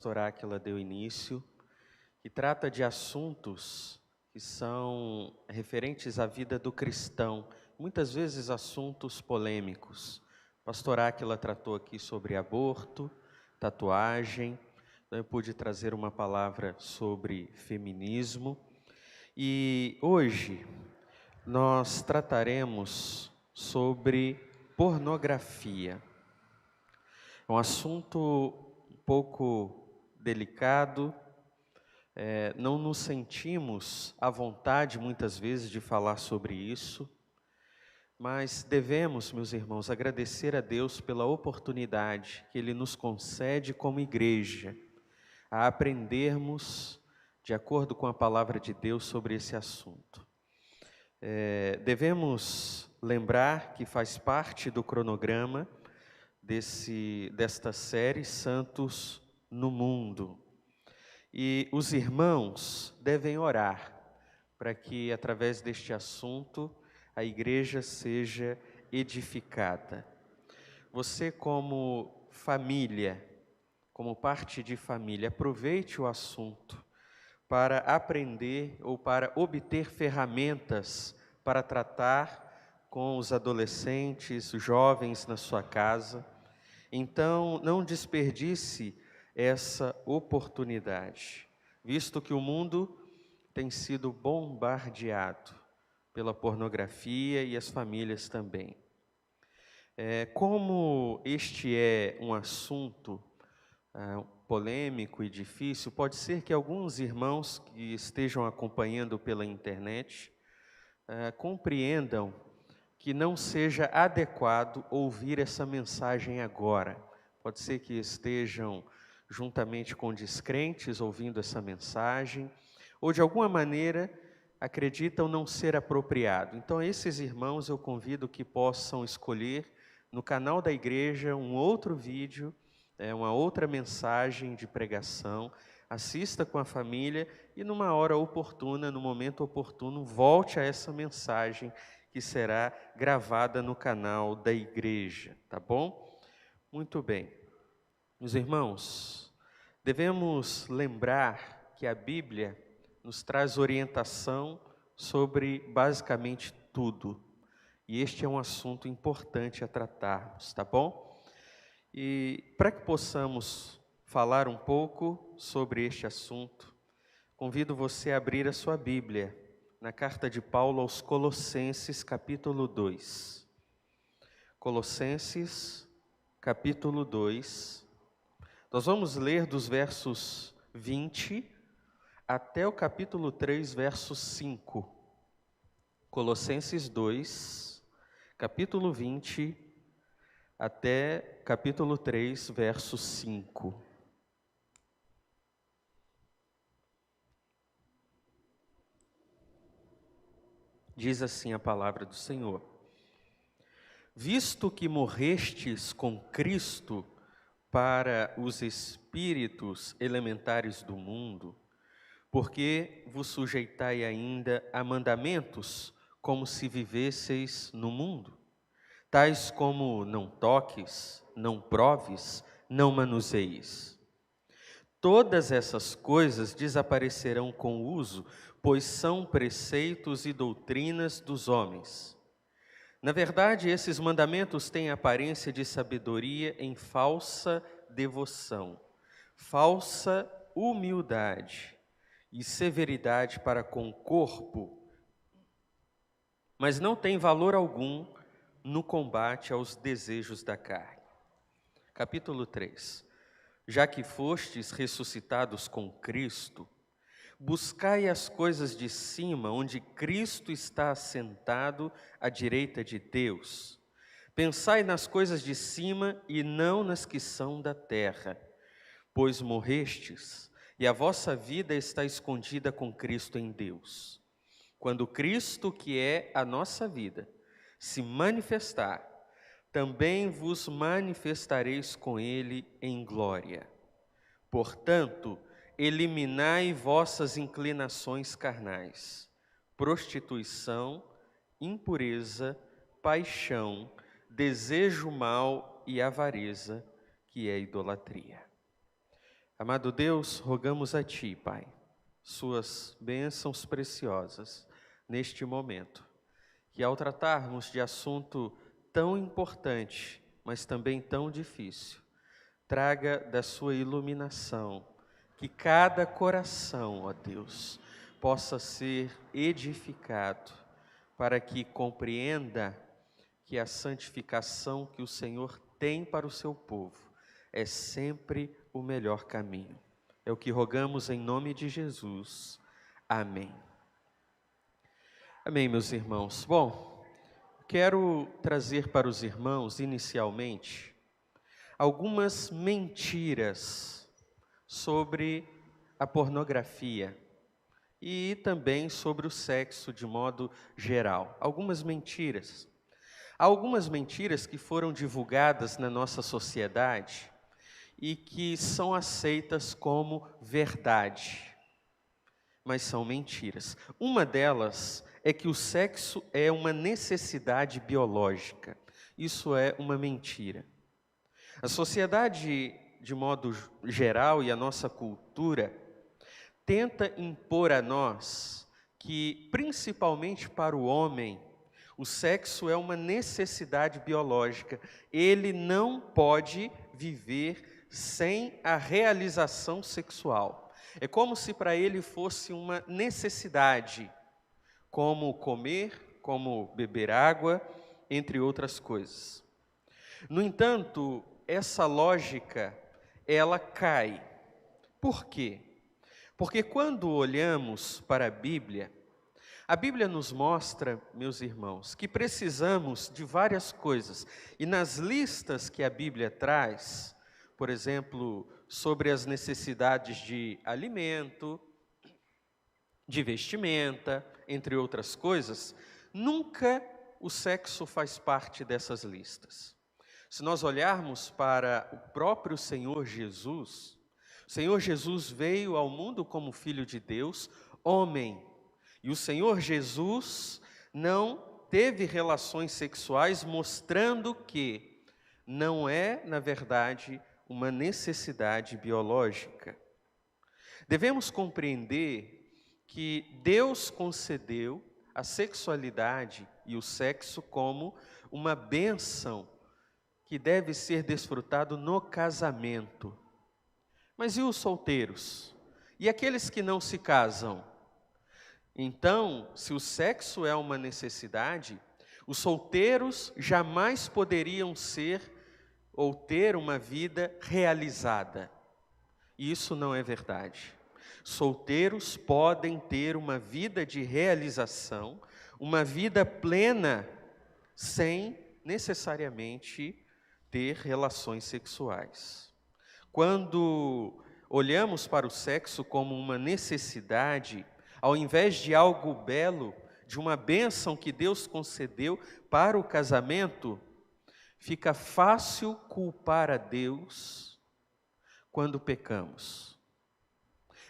pastor Áquila deu início, que trata de assuntos que são referentes à vida do cristão, muitas vezes assuntos polêmicos. Pastor Áquila tratou aqui sobre aborto, tatuagem, eu pude trazer uma palavra sobre feminismo, e hoje nós trataremos sobre pornografia. É um assunto um pouco delicado, não nos sentimos à vontade muitas vezes de falar sobre isso, mas devemos, meus irmãos, agradecer a Deus pela oportunidade que Ele nos concede como igreja, a aprendermos de acordo com a palavra de Deus sobre esse assunto. Devemos lembrar que faz parte do cronograma desta série Santos no Mundo. E os irmãos devem orar para que, através deste assunto, a igreja seja edificada. Você, como família, como parte de família, aproveite o assunto para aprender ou para obter ferramentas para tratar com os adolescentes, os jovens na sua casa. Então, não desperdice essa oportunidade, visto que o mundo tem sido bombardeado pela pornografia e as famílias também. Como este é um assunto polêmico e difícil, pode ser que alguns irmãos que estejam acompanhando pela internet compreendam que não seja adequado ouvir essa mensagem agora. Pode ser que estejam juntamente com descrentes ouvindo essa mensagem, ou de alguma maneira acreditam não ser apropriado. Então, esses irmãos eu convido que possam escolher no canal da igreja um outro vídeo, uma outra mensagem de pregação, assista com a família e numa hora oportuna, no momento oportuno, volte a essa mensagem que será gravada no canal da igreja, tá bom? Muito bem. Meus irmãos, devemos lembrar que a Bíblia nos traz orientação sobre basicamente tudo. E este é um assunto importante a tratarmos, tá bom? E para que possamos falar um pouco sobre este assunto, convido você a abrir a sua Bíblia na carta de Paulo aos Colossenses, capítulo 2. Colossenses, capítulo 2. Nós vamos ler dos versos 20 até o capítulo 3, verso 5. Colossenses 2, capítulo 20 até capítulo 3, verso 5. Diz assim a palavra do Senhor: visto que morrestes com Cristo para os espíritos elementares do mundo, porque vos sujeitai ainda a mandamentos como se vivesseis no mundo, tais como não toques, não proves, não manuseis. Todas essas coisas desaparecerão com o uso, pois são preceitos e doutrinas dos homens. Na verdade, esses mandamentos têm aparência de sabedoria em falsa devoção, falsa humildade e severidade para com o corpo, mas não têm valor algum no combate aos desejos da carne. Capítulo 3. Já que fostes ressuscitados com Cristo, buscai as coisas de cima, onde Cristo está assentado à direita de Deus. Pensai nas coisas de cima e não nas que são da terra, pois morrestes, e a vossa vida está escondida com Cristo em Deus. Quando Cristo, que é a nossa vida, se manifestar, também vos manifestareis com Ele em glória. Portanto, eliminai vossas inclinações carnais, prostituição, impureza, paixão, desejo mau e avareza, que é idolatria. Amado Deus, rogamos a Ti, Pai, Suas bênçãos preciosas neste momento, que ao tratarmos de assunto tão importante, mas também tão difícil, traga da Sua iluminação, que cada coração, ó Deus, possa ser edificado, para que compreenda que a santificação que o Senhor tem para o seu povo é sempre o melhor caminho. É o que rogamos em nome de Jesus. Amém. Amém, meus irmãos. Bom, quero trazer para os irmãos, inicialmente, algumas mentiras sobre a pornografia e também sobre o sexo de modo geral. Algumas mentiras. Há algumas mentiras que foram divulgadas na nossa sociedade e que são aceitas como verdade, mas são mentiras. Uma delas é que o sexo é uma necessidade biológica. Isso é uma mentira. A sociedade, de modo geral, e a nossa cultura, tenta impor a nós que, principalmente para o homem, o sexo é uma necessidade biológica. Ele não pode viver sem a realização sexual. É como se para ele fosse uma necessidade, como comer, como beber água, entre outras coisas. No entanto, essa lógica, ela cai. Por quê? Porque quando olhamos para a Bíblia nos mostra, meus irmãos, que precisamos de várias coisas. E nas listas que a Bíblia traz, por exemplo, sobre as necessidades de alimento, de vestimenta, entre outras coisas, nunca o sexo faz parte dessas listas. Se nós olharmos para o próprio Senhor Jesus, o Senhor Jesus veio ao mundo como Filho de Deus, homem, e o Senhor Jesus não teve relações sexuais, mostrando que não é, na verdade, uma necessidade biológica. Devemos compreender que Deus concedeu a sexualidade e o sexo como uma bênção que deve ser desfrutado no casamento. Mas e os solteiros? E aqueles que não se casam? Então, se o sexo é uma necessidade, os solteiros jamais poderiam ser ou ter uma vida realizada. E isso não é verdade. Solteiros podem ter uma vida de realização, uma vida plena, sem necessariamente ter relações sexuais. Quando olhamos para o sexo como uma necessidade, ao invés de algo belo, de uma bênção que Deus concedeu para o casamento, fica fácil culpar a Deus quando pecamos.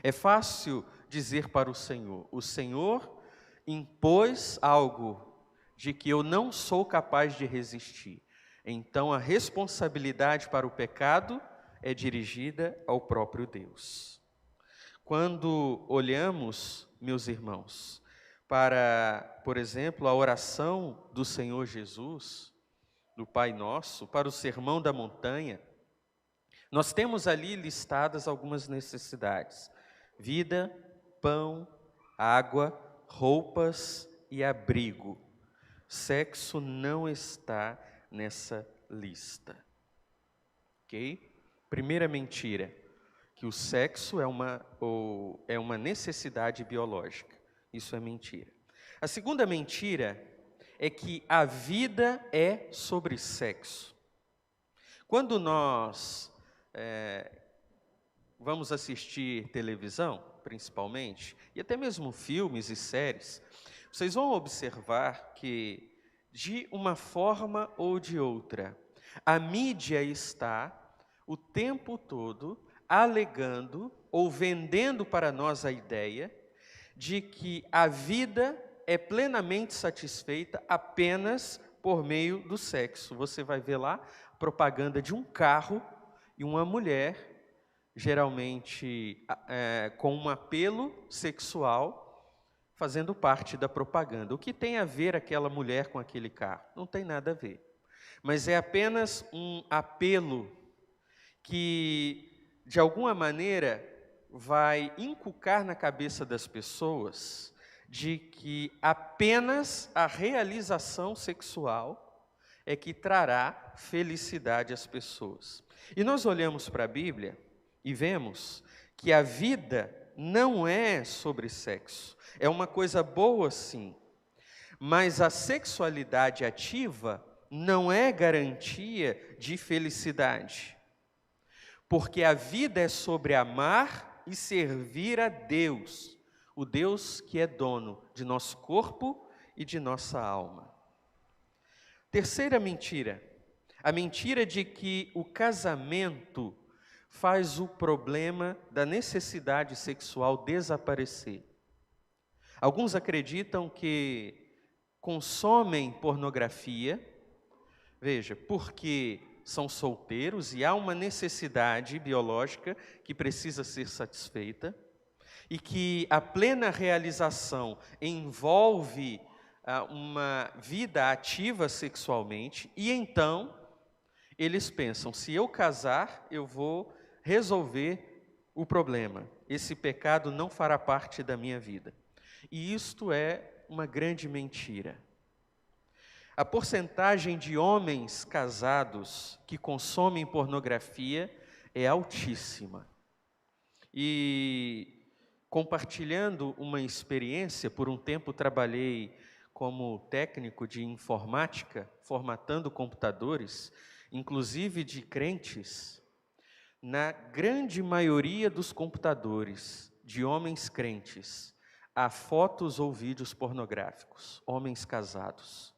É fácil dizer para o Senhor impôs algo de que eu não sou capaz de resistir. Então a responsabilidade para o pecado é dirigida ao próprio Deus. Quando olhamos, meus irmãos, para, por exemplo, a oração do Senhor Jesus, do Pai Nosso, para o Sermão da Montanha, nós temos ali listadas algumas necessidades: vida, pão, água, roupas e abrigo. Sexo não está nessa lista. Ok? Primeira mentira, que o sexo é uma necessidade biológica. Isso é mentira. A segunda mentira é que a vida é sobre sexo. Quando nós vamos assistir televisão, principalmente, e até mesmo filmes e séries, vocês vão observar que, de uma forma ou de outra, a mídia está o tempo todo alegando ou vendendo para nós a ideia de que a vida é plenamente satisfeita apenas por meio do sexo. Você vai ver lá propaganda de um carro e uma mulher geralmente com um apelo sexual, fazendo parte da propaganda. O que tem a ver aquela mulher com aquele carro? Não tem nada a ver. Mas é apenas um apelo que, de alguma maneira, vai inculcar na cabeça das pessoas de que apenas a realização sexual é que trará felicidade às pessoas. E nós olhamos para a Bíblia e vemos que a vida não é sobre sexo. É uma coisa boa, sim, mas a sexualidade ativa não é garantia de felicidade. Porque a vida é sobre amar e servir a Deus, o Deus que é dono de nosso corpo e de nossa alma. Terceira mentira, a mentira de que o casamento faz o problema da necessidade sexual desaparecer. Alguns acreditam que consomem pornografia, veja, porque são solteiros e há uma necessidade biológica que precisa ser satisfeita, e que a plena realização envolve uma vida ativa sexualmente, e então eles pensam, se eu casar, eu vou resolver o problema, esse pecado não fará parte da minha vida. E isto é uma grande mentira. A porcentagem de homens casados que consomem pornografia é altíssima. E compartilhando uma experiência, por um tempo trabalhei como técnico de informática, formatando computadores, inclusive de crentes. Na grande maioria dos computadores de homens crentes, há fotos ou vídeos pornográficos, homens casados.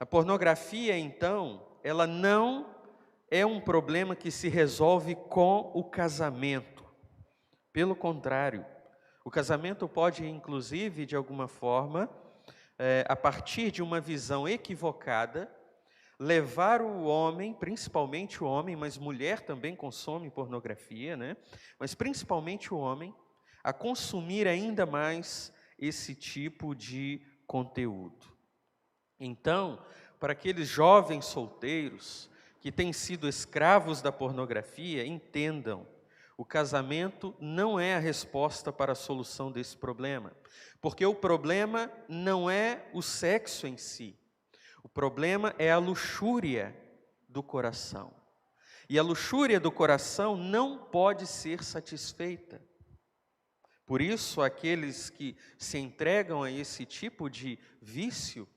A pornografia, então, ela não é um problema que se resolve com o casamento. Pelo contrário, o casamento pode, inclusive, de alguma forma, a partir de uma visão equivocada, levar o homem, principalmente o homem, mas mulher também consome pornografia, né? Mas principalmente o homem, a consumir ainda mais esse tipo de conteúdo. Então, para aqueles jovens solteiros que têm sido escravos da pornografia, entendam, o casamento não é a resposta para a solução desse problema, porque o problema não é o sexo em si, o problema é a luxúria do coração. E a luxúria do coração não pode ser satisfeita. Por isso, aqueles que se entregam a esse tipo de vício,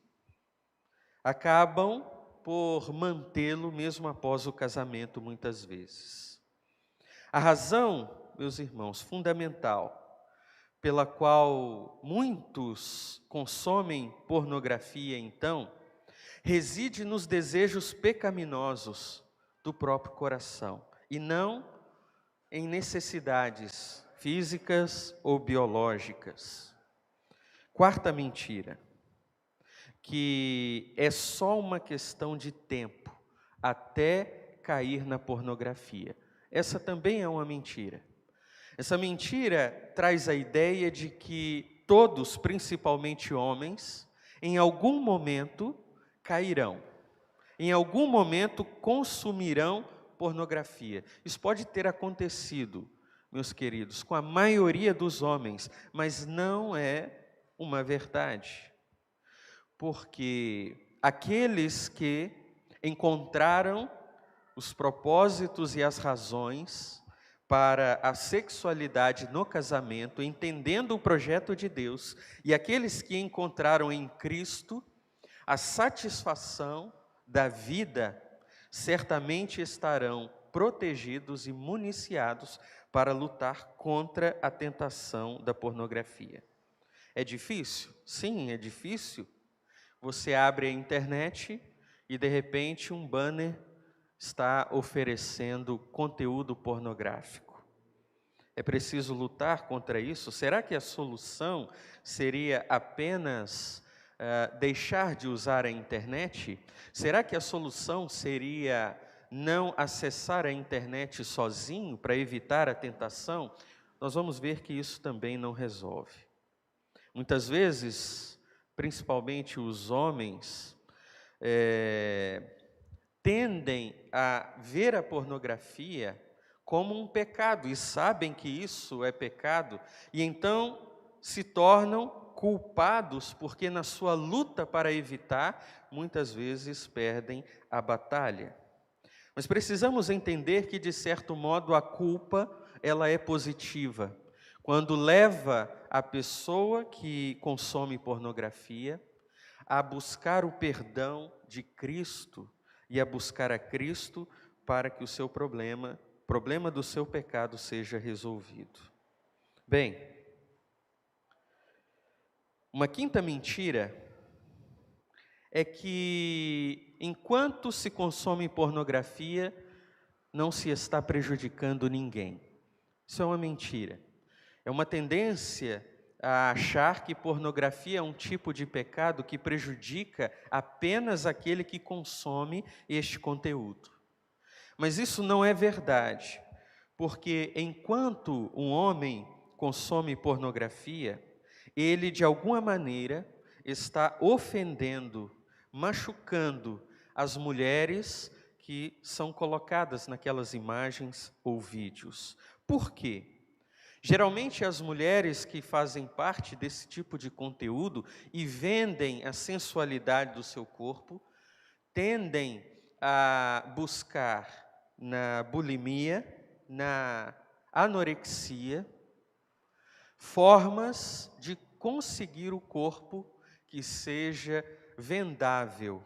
acabam por mantê-lo mesmo após o casamento, muitas vezes. A razão, meus irmãos, fundamental, pela qual muitos consomem pornografia, então, reside nos desejos pecaminosos do próprio coração, e não em necessidades físicas ou biológicas. Quarta mentira, que é só uma questão de tempo até cair na pornografia. Essa também é uma mentira. Essa mentira traz a ideia de que todos, principalmente homens, em algum momento cairão. Em algum momento consumirão pornografia. Isso pode ter acontecido, meus queridos, com a maioria dos homens, mas não é uma verdade. Porque aqueles que encontraram os propósitos e as razões para a sexualidade no casamento, entendendo o projeto de Deus, e aqueles que encontraram em Cristo a satisfação da vida, certamente estarão protegidos e municiados para lutar contra a tentação da pornografia. É difícil? Sim, é difícil. Você abre a internet e, de repente, um banner está oferecendo conteúdo pornográfico. É preciso lutar contra isso? Será que a solução seria apenas deixar de usar a internet? Será que a solução seria não acessar a internet sozinho para evitar a tentação, nós vamos ver que isso também não resolve. Muitas vezes, principalmente os homens, tendem a ver a pornografia como um pecado e sabem que isso é pecado e então se tornam culpados porque na sua luta para evitar, muitas vezes perdem a batalha. Mas precisamos entender que de certo modo a culpa, ela é positiva. Quando leva a pessoa que consome pornografia a buscar o perdão de Cristo e a buscar a Cristo para que o seu problema do seu pecado seja resolvido. Bem, uma quinta mentira é que enquanto se consome pornografia, não se está prejudicando ninguém. Isso é uma mentira. É uma tendência a achar que pornografia é um tipo de pecado que prejudica apenas aquele que consome este conteúdo. Mas isso não é verdade, porque enquanto um homem consome pornografia, ele de alguma maneira está ofendendo, machucando as mulheres que são colocadas naquelas imagens ou vídeos. Por quê? Geralmente as mulheres que fazem parte desse tipo de conteúdo e vendem a sensualidade do seu corpo, tendem a buscar na bulimia, na anorexia, formas de conseguir o corpo que seja vendável.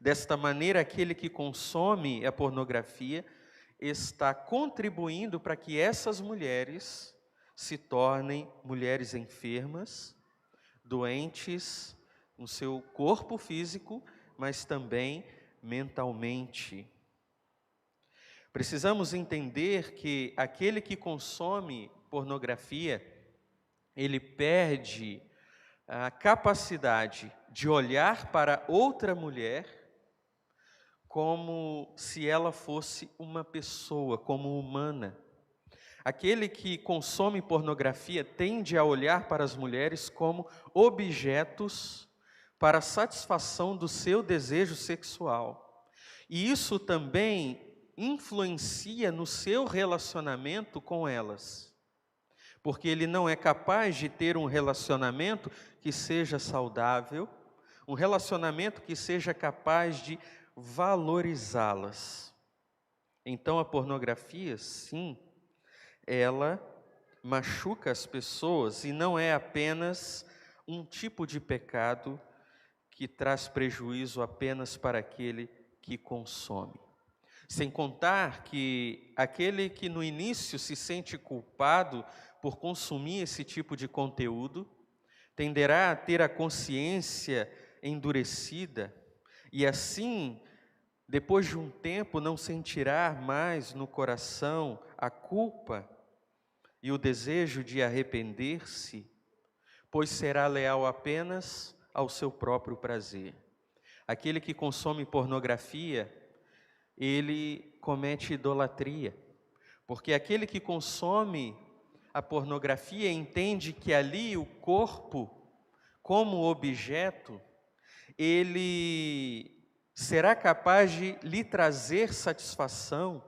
Desta maneira, aquele que consome a pornografia está contribuindo para que essas mulheres se tornem mulheres enfermas, doentes no seu corpo físico, mas também mentalmente. Precisamos entender que aquele que consome pornografia, ele perde a capacidade de olhar para outra mulher como se ela fosse uma pessoa, como humana. Aquele que consome pornografia tende a olhar para as mulheres como objetos para a satisfação do seu desejo sexual. E isso também influencia no seu relacionamento com elas. Porque ele não é capaz de ter um relacionamento que seja saudável, um relacionamento que seja capaz de valorizá-las. Então a pornografia, sim, ela machuca as pessoas e não é apenas um tipo de pecado que traz prejuízo apenas para aquele que consome. Sem contar que aquele que no início se sente culpado por consumir esse tipo de conteúdo, tenderá a ter a consciência endurecida e assim, depois de um tempo, não sentirá mais no coração a culpa e o desejo de arrepender-se, pois será leal apenas ao seu próprio prazer. Aquele que consome pornografia, ele comete idolatria, porque aquele que consome a pornografia entende que ali o corpo, como objeto, ele será capaz de lhe trazer satisfação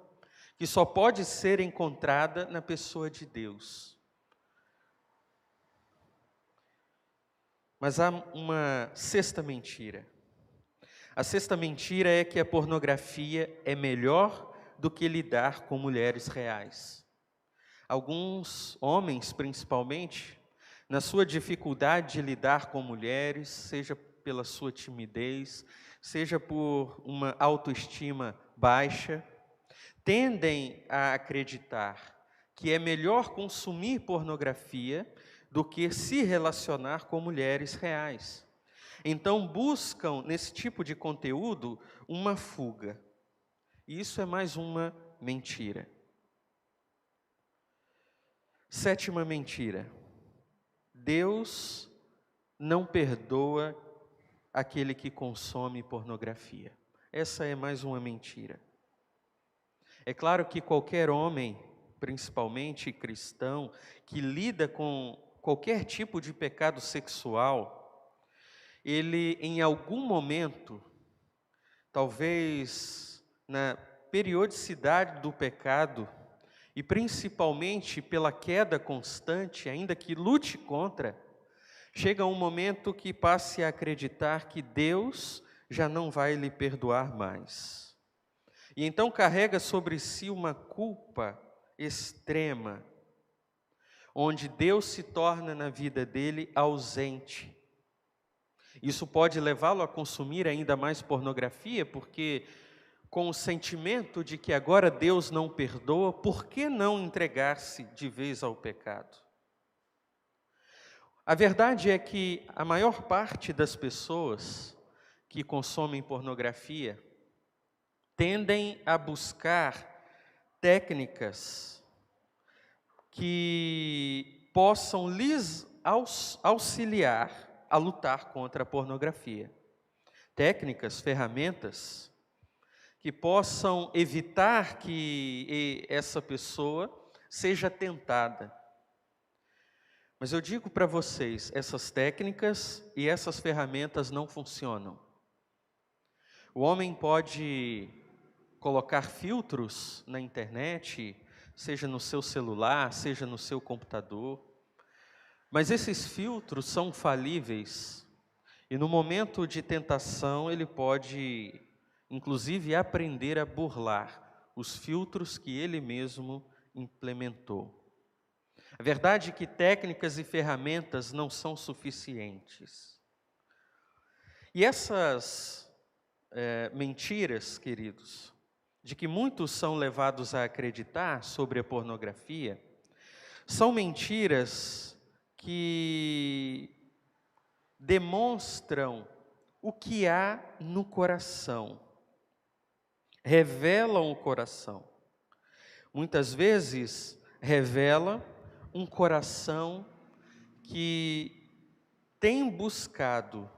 que só pode ser encontrada na pessoa de Deus. Mas há uma sexta mentira. A sexta mentira é que a pornografia é melhor do que lidar com mulheres reais. Alguns homens, principalmente, na sua dificuldade de lidar com mulheres, seja pela sua timidez, seja por uma autoestima baixa, tendem a acreditar que é melhor consumir pornografia do que se relacionar com mulheres reais. Então buscam nesse tipo de conteúdo uma fuga. E isso é mais uma mentira. Sétima mentira. Deus não perdoa aquele que consome pornografia. Essa é mais uma mentira. É claro que qualquer homem, principalmente cristão, que lida com qualquer tipo de pecado sexual, ele em algum momento, talvez na periodicidade do pecado, e principalmente pela queda constante, ainda que lute contra, chega um momento que passe a acreditar que Deus já não vai lhe perdoar mais. E então carrega sobre si uma culpa extrema, onde Deus se torna na vida dele ausente. Isso pode levá-lo a consumir ainda mais pornografia, porque com o sentimento de que agora Deus não perdoa, por que não entregar-se de vez ao pecado? A verdade é que a maior parte das pessoas que consomem pornografia tendem a buscar técnicas que possam lhes auxiliar a lutar contra a pornografia. Técnicas, ferramentas que possam evitar que essa pessoa seja tentada. Mas eu digo para vocês, essas técnicas e essas ferramentas não funcionam. O homem pode colocar filtros na internet, seja no seu celular, seja no seu computador, mas esses filtros são falíveis e no momento de tentação ele pode, inclusive, aprender a burlar os filtros que ele mesmo implementou. A verdade é que técnicas e ferramentas não são suficientes. E essas mentiras, queridos, de que muitos são levados a acreditar sobre a pornografia, são mentiras que demonstram o que há no coração, revelam o coração. Muitas vezes revela um coração que tem buscado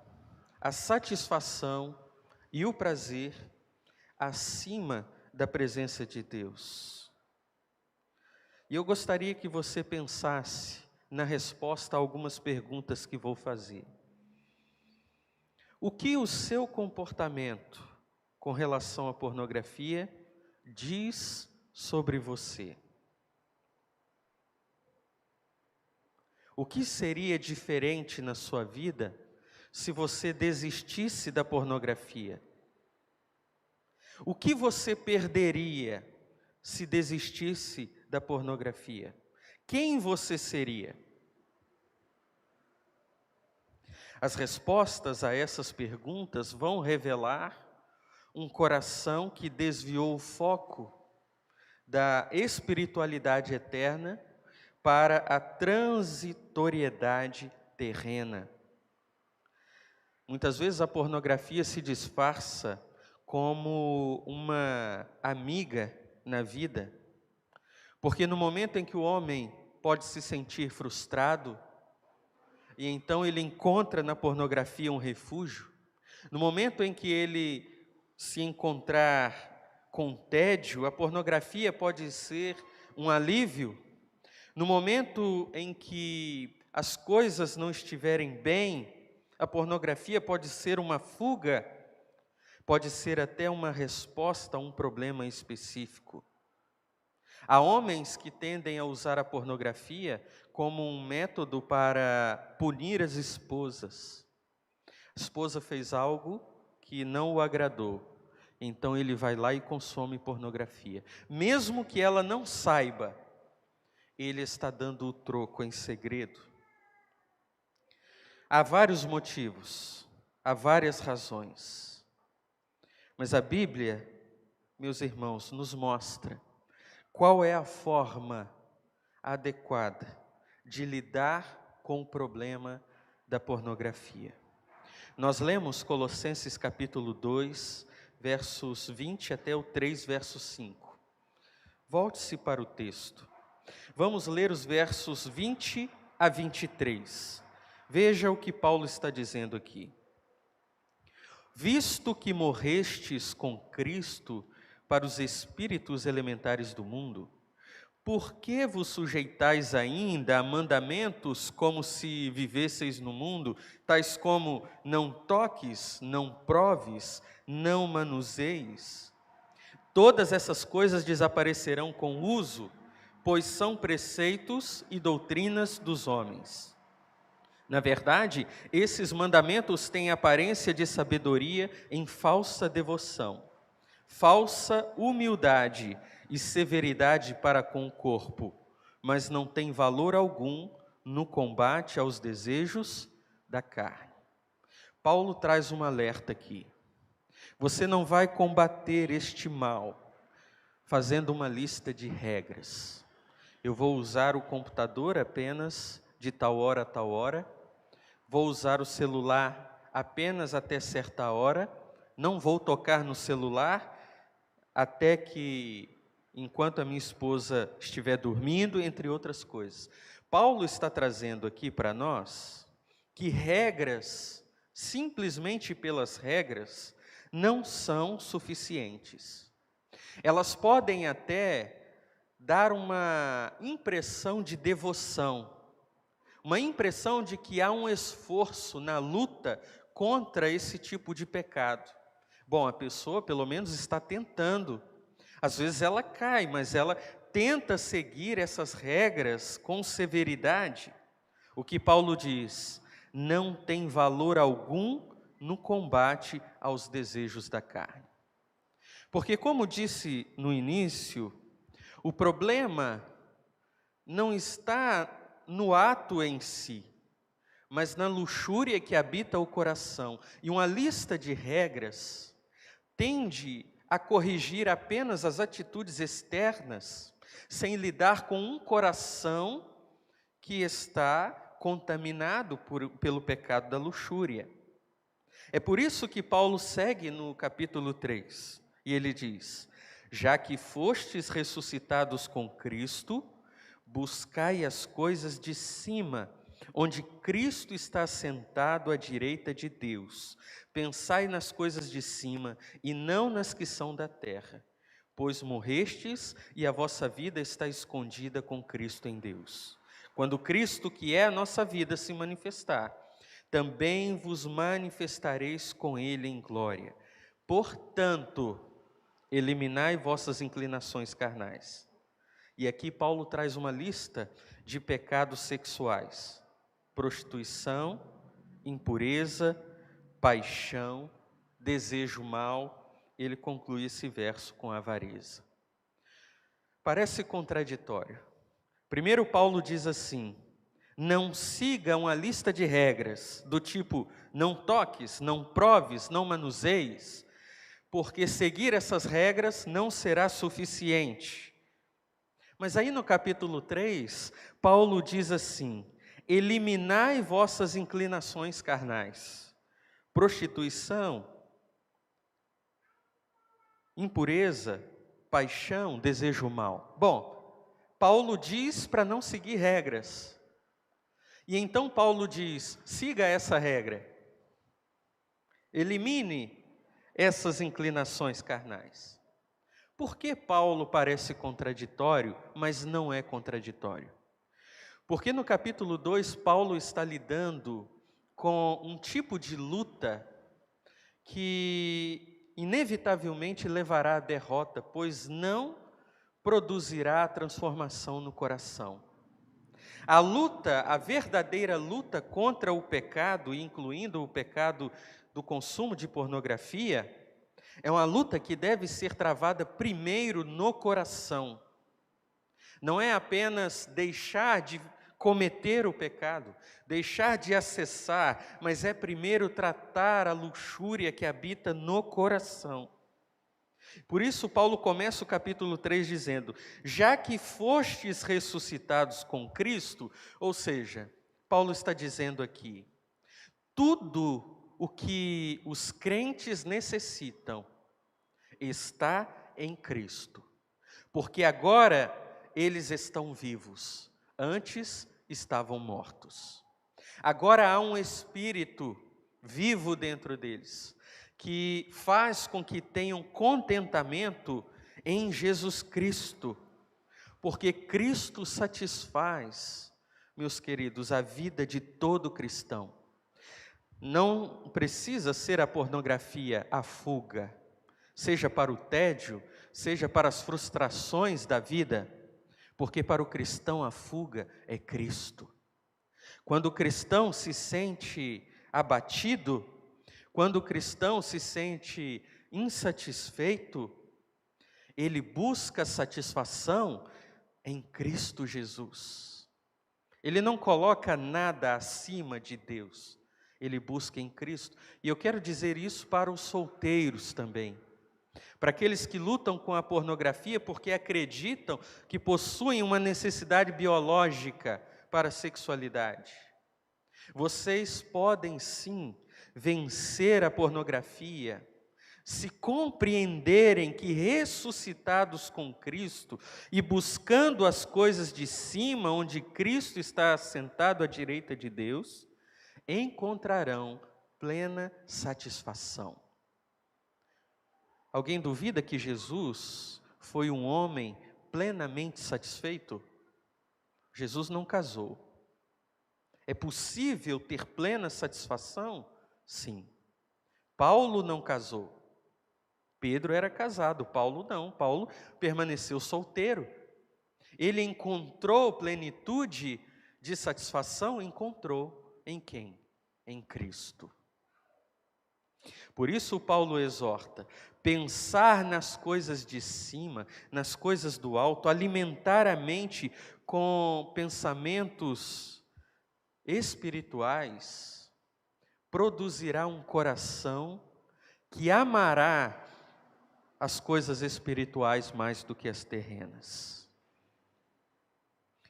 a satisfação e o prazer acima da presença de Deus. E eu gostaria que você pensasse na resposta a algumas perguntas que vou fazer. O que o seu comportamento com relação à pornografia diz sobre você? O que seria diferente na sua vida se você desistisse da pornografia? O que você perderia se desistisse da pornografia? Quem você seria? As respostas a essas perguntas vão revelar um coração que desviou o foco da espiritualidade eterna para a transitoriedade terrena. Muitas vezes a pornografia se disfarça como uma amiga na vida, porque no momento em que o homem pode se sentir frustrado, e então ele encontra na pornografia um refúgio, no momento em que ele se encontrar com tédio, a pornografia pode ser um alívio. No momento em que as coisas não estiverem bem, a pornografia pode ser uma fuga, pode ser até uma resposta a um problema específico. Há homens que tendem a usar a pornografia como um método para punir as esposas. A esposa fez algo que não o agradou, então ele vai lá e consome pornografia. Mesmo que ela não saiba, ele está dando o troco em segredo. Há vários motivos, há várias razões, mas a Bíblia, meus irmãos, nos mostra qual é a forma adequada de lidar com o problema da pornografia. Nós lemos Colossenses capítulo 2, versos 20 até o 3, verso 5. Volte-se para o texto. Vamos ler os versos 20 a 23. Veja o que Paulo está dizendo aqui. Visto que morrestes com Cristo para os espíritos elementares do mundo? Por que vos sujeitais ainda a mandamentos como se vivesseis no mundo, tais como não toques, não proves, não manuseis? Todas essas coisas desaparecerão com o uso, pois são preceitos e doutrinas dos homens. Na verdade, esses mandamentos têm aparência de sabedoria em falsa devoção, falsa humildade e severidade para com o corpo, mas não tem valor algum no combate aos desejos da carne. Paulo traz um alerta aqui. Você não vai combater este mal fazendo uma lista de regras. Eu vou usar o computador apenas de tal hora a tal hora, vou usar o celular apenas até certa hora, não vou tocar no celular até que, enquanto a minha esposa estiver dormindo, entre outras coisas. Paulo está trazendo aqui para nós que regras, simplesmente pelas regras, não são suficientes. Elas podem até dar uma impressão de devoção, uma impressão de que há um esforço na luta contra esse tipo de pecado. Bom, a pessoa pelo menos está tentando. Às vezes ela cai, mas ela tenta seguir essas regras com severidade. O que Paulo diz, não tem valor algum no combate aos desejos da carne. Porque, como disse no início, o problema não está no ato em si, mas na luxúria que habita o coração. E uma lista de regras tende a corrigir apenas as atitudes externas, sem lidar com um coração que está contaminado pelo pecado da luxúria. É por isso que Paulo segue no capítulo 3, e ele diz: já que fostes ressuscitados com Cristo, buscai as coisas de cima, onde Cristo está sentado à direita de Deus. Pensai nas coisas de cima e não nas que são da terra, pois morrestes e a vossa vida está escondida com Cristo em Deus. Quando Cristo, que é a nossa vida, se manifestar, também vos manifestareis com Ele em glória. Portanto, eliminai vossas inclinações carnais. E aqui Paulo traz uma lista de pecados sexuais: prostituição, impureza, paixão, desejo mau. Ele conclui esse verso com avareza. Parece contraditório. Primeiro Paulo diz assim: não siga uma lista de regras do tipo não toques, não proves, não manuseis, porque seguir essas regras não será suficiente. Mas aí no capítulo 3, Paulo diz assim: eliminai vossas inclinações carnais, prostituição, impureza, paixão, desejo mau. Bom, Paulo diz para não seguir regras. E então Paulo diz: siga essa regra. Elimine essas inclinações carnais. Por que Paulo parece contraditório, mas não é contraditório? Porque no capítulo 2, Paulo está lidando com um tipo de luta que inevitavelmente levará à derrota, pois não produzirá a transformação no coração. A luta, a verdadeira luta contra o pecado, incluindo o pecado do consumo de pornografia, é uma luta que deve ser travada primeiro no coração. Não é apenas deixar de cometer o pecado, deixar de acessar, mas é primeiro tratar a luxúria que habita no coração. Por isso Paulo começa o capítulo 3 dizendo: já que fostes ressuscitados com Cristo, ou seja, Paulo está dizendo aqui, tudo o que os crentes necessitam está em Cristo, porque agora eles estão vivos, antes estavam mortos. Agora há um Espírito vivo dentro deles, que faz com que tenham contentamento em Jesus Cristo, porque Cristo satisfaz, meus queridos, a vida de todo cristão. Não precisa ser a pornografia a fuga, seja para o tédio, seja para as frustrações da vida, porque para o cristão a fuga é Cristo. Quando o cristão se sente abatido, quando o cristão se sente insatisfeito, ele busca satisfação em Cristo Jesus. Ele não coloca nada acima de Deus, ele busca em Cristo. E eu quero dizer isso para os solteiros também, para aqueles que lutam com a pornografia porque acreditam que possuem uma necessidade biológica para a sexualidade. Vocês podem sim vencer a pornografia, se compreenderem que ressuscitados com Cristo e buscando as coisas de cima, onde Cristo está assentado à direita de Deus, encontrarão plena satisfação. Alguém duvida que Jesus foi um homem plenamente satisfeito? Jesus não casou. É possível ter plena satisfação? Sim. Paulo não casou. Pedro era casado, Paulo não. Paulo permaneceu solteiro. Ele encontrou plenitude de satisfação? Encontrou em quem? Em Cristo. Por isso Paulo exorta: pensar nas coisas de cima, nas coisas do alto, alimentar a mente com pensamentos espirituais, produzirá um coração que amará as coisas espirituais mais do que as terrenas.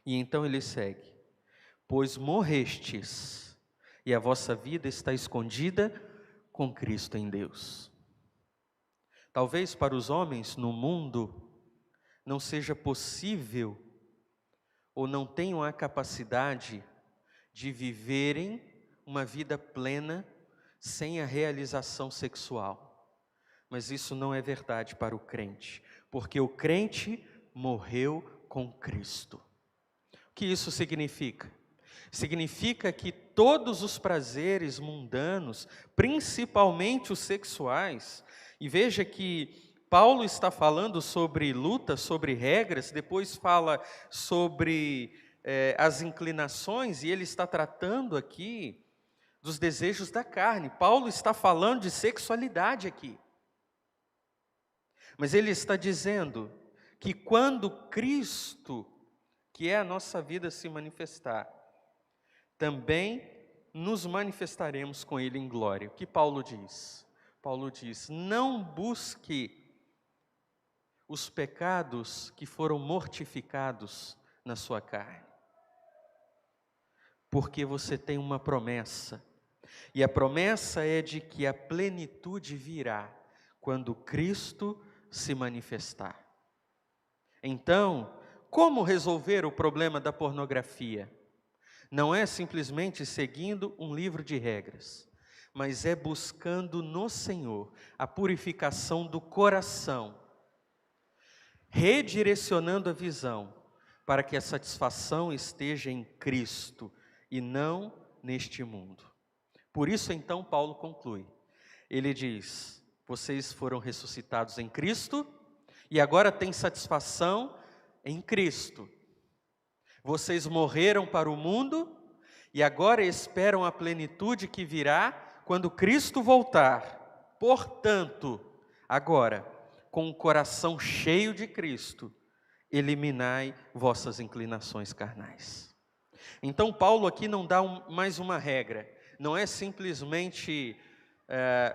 E então ele segue: pois morrestes, e a vossa vida está escondida com Cristo em Deus. Talvez para os homens no mundo não seja possível ou não tenham a capacidade de viverem uma vida plena sem a realização sexual. Mas isso não é verdade para o crente, porque o crente morreu com Cristo. O que isso significa? Significa que todos os prazeres mundanos, principalmente os sexuais, e veja que Paulo está falando sobre luta, sobre regras, depois fala sobre as inclinações, e ele está tratando aqui dos desejos da carne. Paulo está falando de sexualidade aqui. Mas ele está dizendo que quando Cristo, que é a nossa vida, se manifestar, também nos manifestaremos com Ele em glória. O que Paulo diz? Paulo diz: não busque os pecados que foram mortificados na sua carne, porque você tem uma promessa, e a promessa é de que a plenitude virá quando Cristo se manifestar. Então, como resolver o problema da pornografia? Não é simplesmente seguindo um livro de regras, mas é buscando no Senhor a purificação do coração, redirecionando a visão para que a satisfação esteja em Cristo e não neste mundo. Por isso então Paulo conclui, ele diz: vocês foram ressuscitados em Cristo e agora têm satisfação em Cristo. Vocês morreram para o mundo e agora esperam a plenitude que virá quando Cristo voltar. Portanto, agora, com o coração cheio de Cristo, eliminai vossas inclinações carnais. Então Paulo aqui não dá mais uma regra, não é simplesmente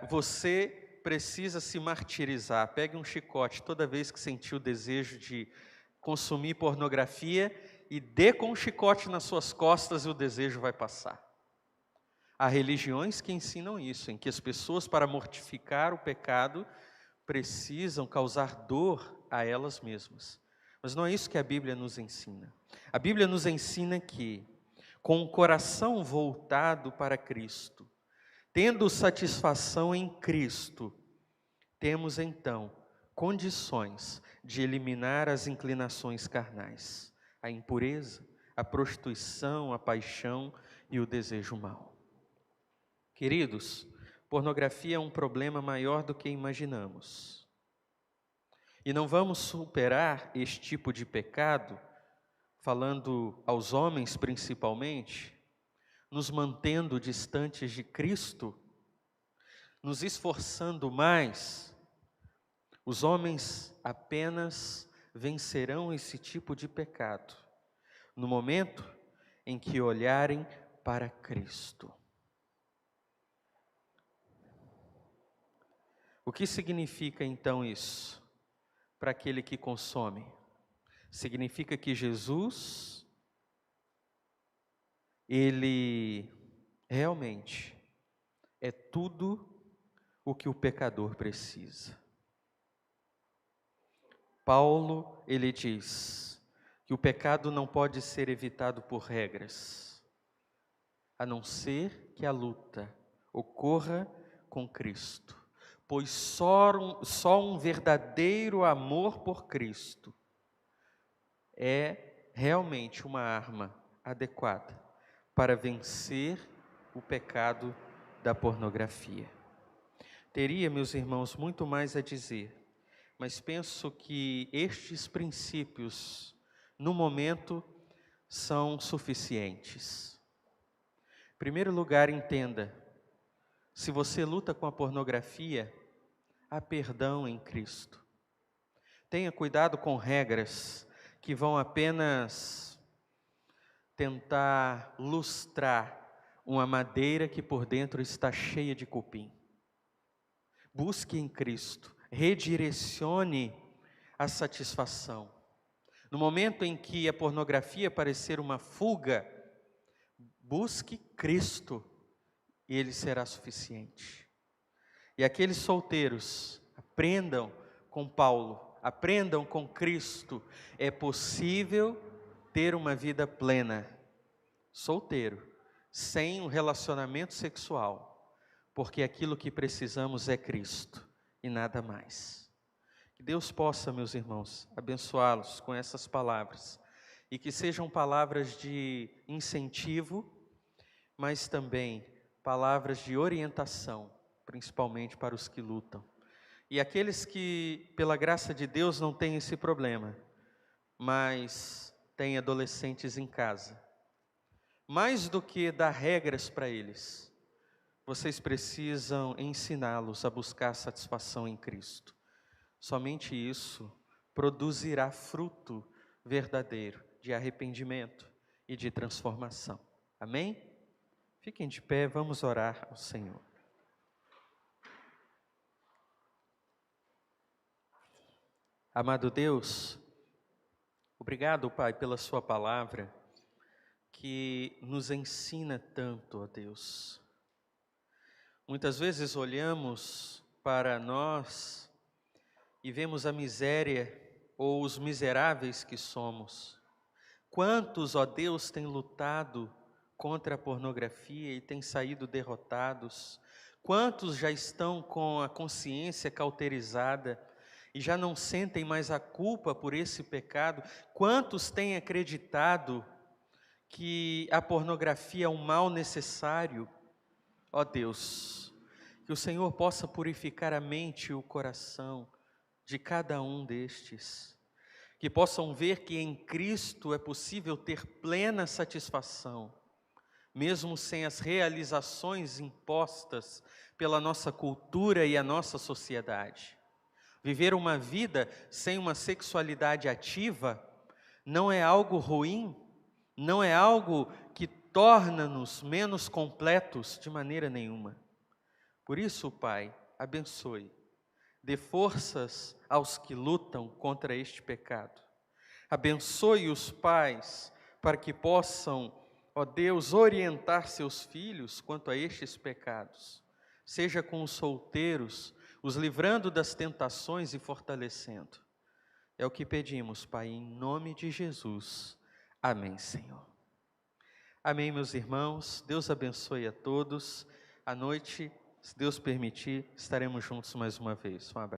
você precisa se martirizar, pegue um chicote toda vez que sentir o desejo de consumir pornografia e dê com um chicote nas suas costas e o desejo vai passar. Há religiões que ensinam isso, em que as pessoas, para mortificar o pecado, precisam causar dor a elas mesmas. Mas não é isso que a Bíblia nos ensina. A Bíblia nos ensina que, com o coração voltado para Cristo, tendo satisfação em Cristo, temos então condições de eliminar as inclinações carnais, a impureza, a prostituição, a paixão e o desejo mau. Queridos, pornografia é um problema maior do que imaginamos. E não vamos superar este tipo de pecado, falando aos homens principalmente, nos mantendo distantes de Cristo, nos esforçando mais. Os homens apenas vencerão esse tipo de pecado no momento em que olharem para Cristo. O que significa então isso para aquele que consome? Significa que Jesus, Ele realmente é tudo o que o pecador precisa. Paulo, ele diz que o pecado não pode ser evitado por regras, a não ser que a luta ocorra com Cristo. Pois só um verdadeiro amor por Cristo é realmente uma arma adequada para vencer o pecado da pornografia. Teria, meus irmãos, muito mais a dizer, mas penso que estes princípios, no momento, são suficientes. Em primeiro lugar, entenda, se você luta com a pornografia, há perdão em Cristo. Tenha cuidado com regras que vão apenas tentar lustrar uma madeira que por dentro está cheia de cupim. Busque em Cristo, redirecione a satisfação. No momento em que a pornografia parecer uma fuga, busque Cristo e Ele será suficiente. E aqueles solteiros, aprendam com Paulo, aprendam com Cristo. É possível ter uma vida plena, solteiro, sem um relacionamento sexual, porque aquilo que precisamos é Cristo e nada mais. Que Deus possa, meus irmãos, abençoá-los com essas palavras e que sejam palavras de incentivo, mas também palavras de orientação, principalmente para os que lutam. E aqueles que, pela graça de Deus, não têm esse problema, mas têm adolescentes em casa. Mais do que dar regras para eles, vocês precisam ensiná-los a buscar satisfação em Cristo. Somente isso produzirá fruto verdadeiro de arrependimento e de transformação. Amém? Fiquem de pé, vamos orar ao Senhor. Amado Deus, obrigado, Pai, pela sua palavra, que nos ensina tanto, ó Deus. Muitas vezes olhamos para nós e vemos a miséria ou os miseráveis que somos. Quantos, ó Deus, têm lutado contra a pornografia e têm saído derrotados? Quantos já estão com a consciência cauterizada e já não sentem mais a culpa por esse pecado? Quantos têm acreditado que a pornografia é um mal necessário? Ó Deus, que o Senhor possa purificar a mente e o coração de cada um destes, que possam ver que em Cristo é possível ter plena satisfação, mesmo sem as realizações impostas pela nossa cultura e a nossa sociedade. Viver uma vida sem uma sexualidade ativa não é algo ruim, não é algo que torna-nos menos completos de maneira nenhuma. Por isso, Pai, abençoe, dê forças aos que lutam contra este pecado. Abençoe os pais para que possam, ó Deus, orientar seus filhos quanto a estes pecados. Seja com os solteiros, os livrando das tentações e fortalecendo. É o que pedimos, Pai, em nome de Jesus. Amém, Senhor. Amém, meus irmãos. Deus abençoe a todos. À noite, se Deus permitir, estaremos juntos mais uma vez. Um abraço.